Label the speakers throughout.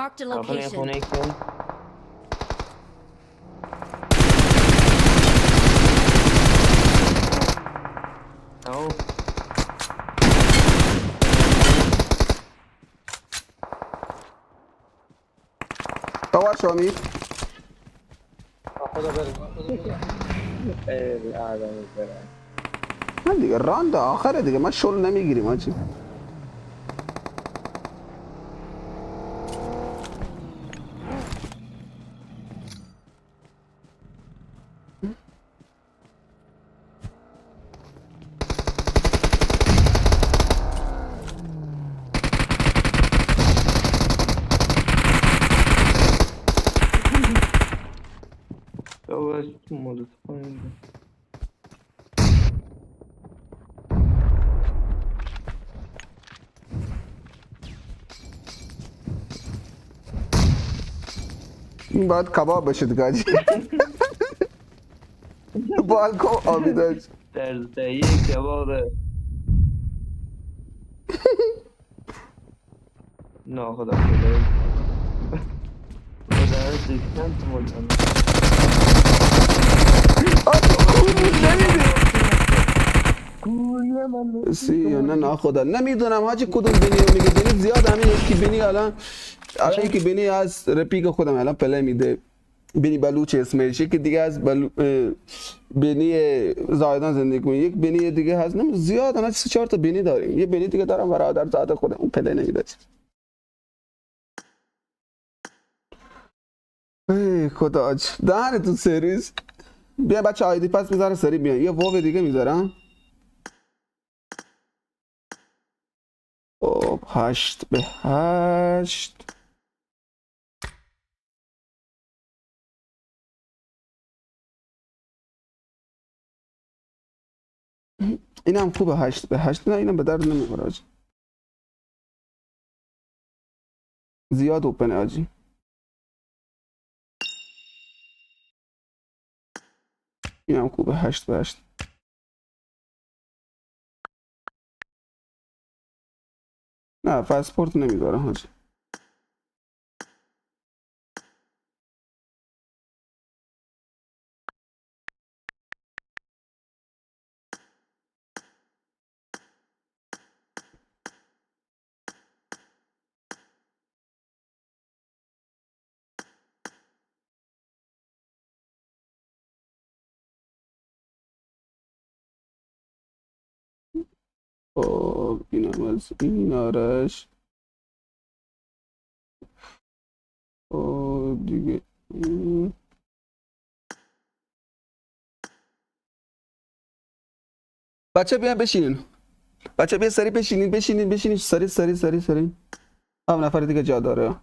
Speaker 1: Marked a
Speaker 2: داخل این
Speaker 1: location.
Speaker 2: خونه که اهو
Speaker 3: آقا شامی
Speaker 4: خدا بریم ای آدم برم
Speaker 3: من دیگه راند آخره دیگه ما شل نمیگیریم آجی.
Speaker 2: تو بس تو مولوت کنید
Speaker 3: این باید کباب بشه دیگه آجی. بالکن آبی داشت
Speaker 2: در تهیه کباب نه خدا خدا خدا دیگتن تو مولتن گویا من
Speaker 3: سی یا نه خدا نمیدونم حاجی کدوم بینی رو میگه. بینی زیاد همین یکی بینی الان یکی بینی از رپیک خودم الان پله میده بینی بلوچ اسمش یکی دیگه از بینی زایدان زندگی کنه یک بینی دیگه هست نمیدونم زیاد الان 3-4 تا بینی داریم. یه بینی دیگه دارم برادر زاده خودم اون پله نمیده. ای خدا آج دهن تو سرویس. بیا بچه آیدی پس میذاره سری بیان یه واو دیگه میذارم. خب 8-8 اینم خوبه 8-8 نه اینم به درد نمیخوره آجی. زیاد اوپنه آجی. اینم خوبه 8-8 نه پاسپورت نمیذارم حاجی. خب اینم از این آرش. خب دیگه بچه بیان بشینین. بچه بیا سری بشینین سری. هم نفر دیگه جا داره.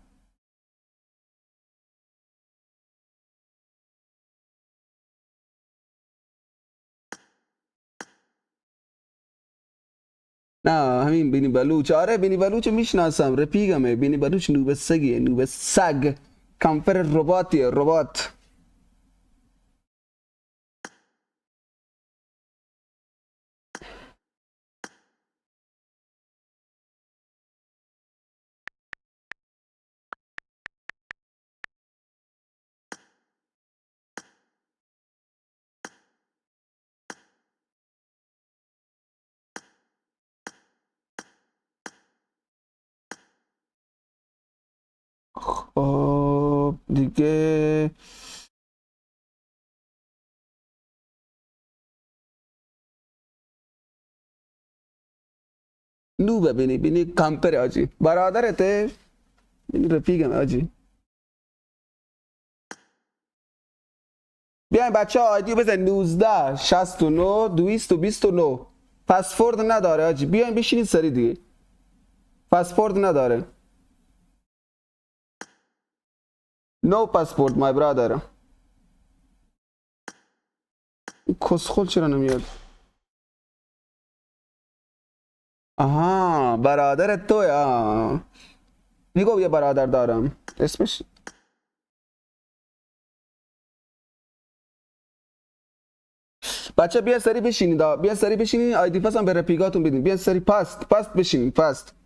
Speaker 3: نه همین بینی بلوچ. آره بینی بلوچ میشناسم رفیقمه. بینی بلوچ نوب سگیه نوب سگ کمپر رباتیه ربات. خب دیگه نوبه بینی کمپر آجی برادرته. بینی رفیقمه آجی. بیاین بچه ها آیدیو بزن 19 69 229. پاسپورت نداره آجی. بیاین بشینید سری دیگه. پاسپورت نداره. نو پاسپورت مای برادر. کسخل چرا نمیاد؟ آها برادر تو یا میگو یه برادر دارم اسمش بچه بیا سری بشینید. بیا سری بشینید آیدی پاس هم به رفیقاتون بدین. بیا سری پاست بشینید پاست.